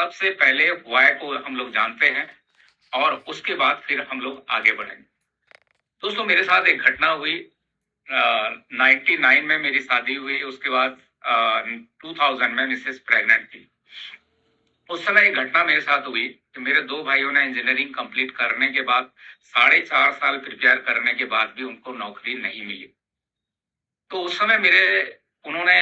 सबसे पहले वाई को हम लोग जानते हैं और उसके बाद फिर हम लोग आगे बढ़ेंगे। दोस्तों, मेरे साथ एक घटना हुई। 99 में मेरी शादी हुई, उसके बाद 2000 में मिसेस प्रेग्नेंट थी। उस समय एक घटना मेरे साथ हुई कि मेरे दो भाइयों ने इंजीनियरिंग कंप्लीट करने के बाद 4.5 साल प्रिपेयर करने के बाद भी उनको नौकरी नहीं मिली। तो उस समय उन्होंने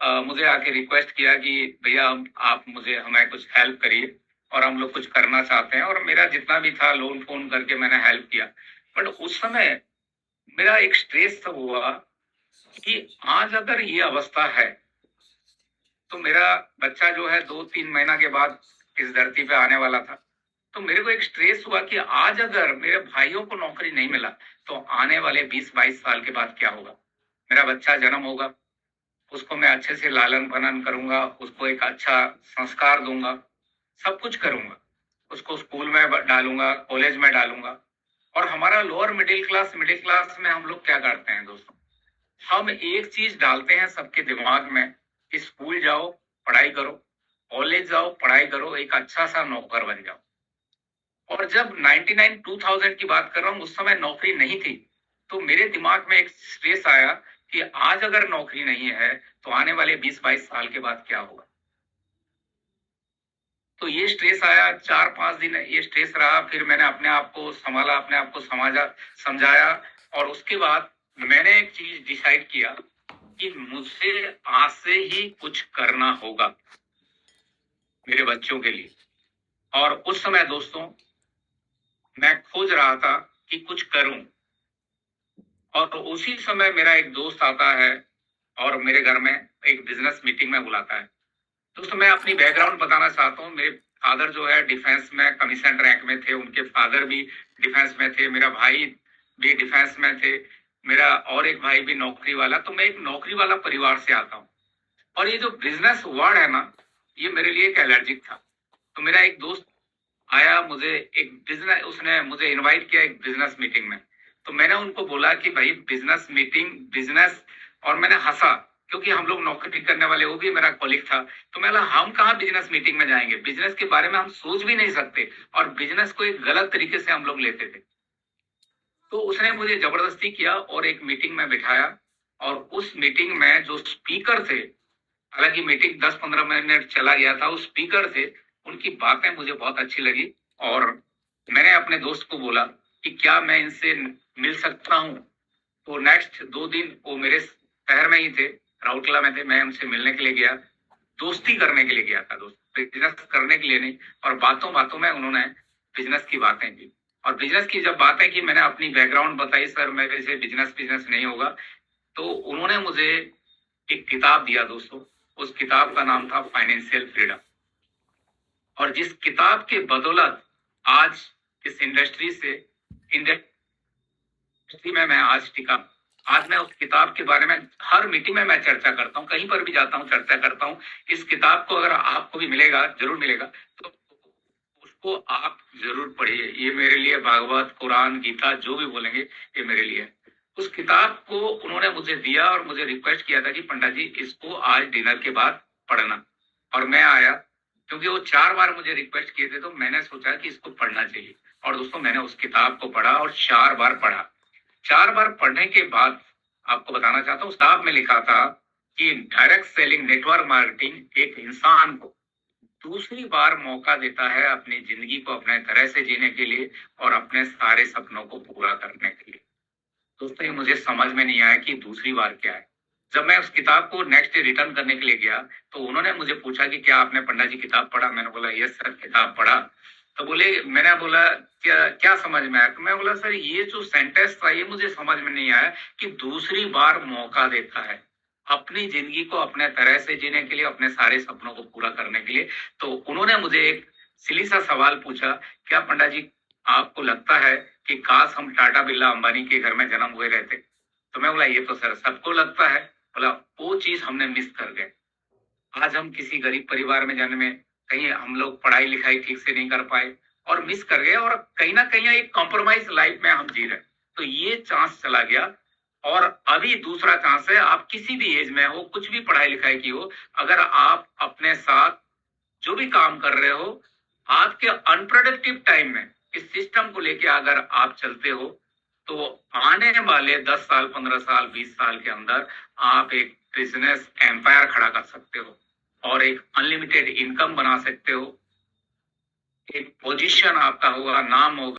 मुझे आके रिक्वेस्ट किया कि भैया आप हमें कुछ हेल्प करिए और हम लोग कुछ करना चाहते हैं, और मेरा जितना भी था लोन फोन करके मैंने हेल्प किया। बट उस समय मेरा एक स्ट्रेस हुआ कि आज अगर ये अवस्था है तो मेरा बच्चा जो है 2-3 महीना के बाद इस धरती पे आने वाला था। तो मेरे को एक स्ट्रेस हुआ कि आज अगर मेरे भाइयों को नौकरी नहीं मिला तो आने वाले 20-22 साल के बाद क्या होगा। मेरा बच्चा जन्म होगा, उसको मैं अच्छे से लालन पालन करूंगा, उसको एक अच्छा संस्कार दूंगा, सब कुछ करूंगा, उसको स्कूल में डालूंगा, कॉलेज में डालूंगा। और हमारा लोअर मिडिल क्लास में हम लोग क्या करते हैं दोस्तों, हम एक चीज डालते हैं सबके दिमाग में कि स्कूल जाओ, पढ़ाई करो, कॉलेज जाओ, पढ़ाई करो, एक अच्छा सा नौकर बन जाओ। और जब 99 2000 की बात कर रहा हूँ, उस समय नौकरी नहीं थी, तो मेरे दिमाग में एक स्ट्रेस आया कि आज अगर नौकरी नहीं है तो आने वाले 20-22 साल के बाद क्या होगा। तो ये स्ट्रेस आया, 4-5 दिन ये स्ट्रेस रहा। फिर मैंने अपने आप को संभाला, अपने आप को समझाया, और उसके बाद मैंने एक चीज डिसाइड किया कि मुझे आज से ही कुछ करना होगा मेरे बच्चों के लिए। और उस समय दोस्तों मैं खोज रहा था कि कुछ करूं, और उसी समय मेरा एक दोस्त आता है और मेरे घर में एक बिजनेस मीटिंग में बुलाता है। दोस्तों, मैं अपनी बैकग्राउंड बताना चाहता हूँ। मेरे फादर जो है डिफेंस में कमीशन रैंक में थे, उनके फादर भी डिफेंस में थे, मेरा भाई भी डिफेंस में थे, मेरा और एक भाई भी नौकरी वाला। तो मैं एक नौकरी वाला परिवार से आता हूँ, और ये जो बिजनेस वर्ड है ना, ये मेरे लिए एक एलर्जिक था। तो मेरा एक दोस्त आया, उसने मुझे इनवाइट किया एक बिजनेस मीटिंग में। तो मैंने उनको बोला कि भाई बिजनेस मीटिंग, बिजनेस, और मैंने हंसा क्योंकि हम लोग नौकरी करने वाले, वो भी मेरा कॉलीग था। तो मैं बोला हम कहाँ बिजनेस मीटिंग में जाएंगे, बिजनेस के बारे में हम सोच भी नहीं सकते, और बिजनेस को एक गलत तरीके से हम लोग लेते थे। तो उसने मुझे जबरदस्ती किया और एक मीटिंग में बिठाया, और उस मीटिंग में जो स्पीकर थे, हालांकि मीटिंग 10-15 मिनट चला गया था, उस स्पीकर थे, उनकी बातें मुझे बहुत अच्छी लगी। और मैंने अपने दोस्त को बोला कि क्या मैं इनसे मिल सकता हूँ। तो नेक्स्ट 2 दिन वो मेरे शहर में ही थे, राउरकेला में थे। मैं उनसे मिलने के लिए गया, दोस्ती करने के लिए गया था दोस्त, बिजनेस करने के लिए नहीं। और बातों बातों में उन्होंने बिजनेस की बातें की, और बिजनेस की जब बातें की, मैंने अपनी बैकग्राउंड बताई, सर मेरे से बिजनेस नहीं होगा। तो उन्होंने मुझे एक किताब दिया दोस्तों, उस किताब का नाम था फाइनेंशियल फ्रीडम। और जिस किताब के बदौलत आज इस इंडस्ट्री में मैं आज टिका। आज मैं उस किताब के बारे में हर मीटिंग में मैं चर्चा करता हूँ, कहीं पर भी जाता हूँ चर्चा करता हूँ। इस किताब को अगर आपको भी मिलेगा, जरूर मिलेगा, तो उसको आप जरूर पढ़िए। ये मेरे लिए भागवत, कुरान, गीता जो भी बोलेंगे ये मेरे लिए है। उस किताब को उन्होंने मुझे दिया और मुझे रिक्वेस्ट किया था कि पंडित जी इसको आज डिनर के बाद पढ़ना। और मैं आया, क्योंकि वो 4 बार मुझे रिक्वेस्ट किए थे, तो मैंने सोचा कि इसको पढ़ना चाहिए। और दोस्तों, मैंने उस किताब को पढ़ा और 4 बार पढ़ा। 4 बार पढ़ने के बाद आपको बताना चाहता हूँ, उस किताब में लिखा था कि डायरेक्ट सेलिंग नेटवर्क मार्केटिंग एक इंसान को दूसरी बार मौका देता है अपनी जिंदगी को अपने तरह से जीने के लिए और अपने सारे सपनों को पूरा करने के लिए। दोस्तों, ये मुझे समझ में नहीं आया कि दूसरी बार क्या है। जब मैं उस किताब को नेक्स्ट डे रिटर्न करने के लिए गया, तो उन्होंने मुझे पूछा कि क्या आपने पंडित जी किताब पढ़ा। मैंने बोला यस सर, किताब पढ़ा। तो मैंने बोला क्या क्या समझ में आया। तो मैं बोला सर, ये जो सेंटेंस था ये मुझे समझ में नहीं आया कि दूसरी बार मौका देता है अपनी जिंदगी को अपने तरह से जीने के लिए, अपने सारे सपनों को पूरा करने के लिए। तो उन्होंने मुझे एक सिली सा सवाल पूछा, क्या पंडित जी आपको लगता है कि काश हम टाटा बिरला अंबानी के घर में जन्म हुए रहते। तो मैं बोला ये तो सर सबको लगता है। बोला वो चीज हमने मिस कर गए। आज हम किसी गरीब परिवार में जन्मे, कहीं हम लोग पढ़ाई लिखाई ठीक से नहीं कर पाए और मिस कर गए, और कहीं ना कहीं एक कॉम्प्रोमाइज लाइफ में हम जी रहे। तो ये चांस चला गया। और अभी दूसरा चांस है, आप किसी भी एज में हो, कुछ भी पढ़ाई लिखाई की हो, अगर आप अपने साथ जो भी काम कर रहे हो, आज के अनप्रोडक्टिव टाइम में इस सिस्टम को लेके अगर आप चलते हो, तो आने वाले 10 साल, 15 साल, 20 साल के अंदर आप एक बिजनेस एम्पायर खड़ा कर सकते हो और एक अनलिमिटेड इनकम बना सकते हो। एक पोजीशन आपका होगा, नाम होगा।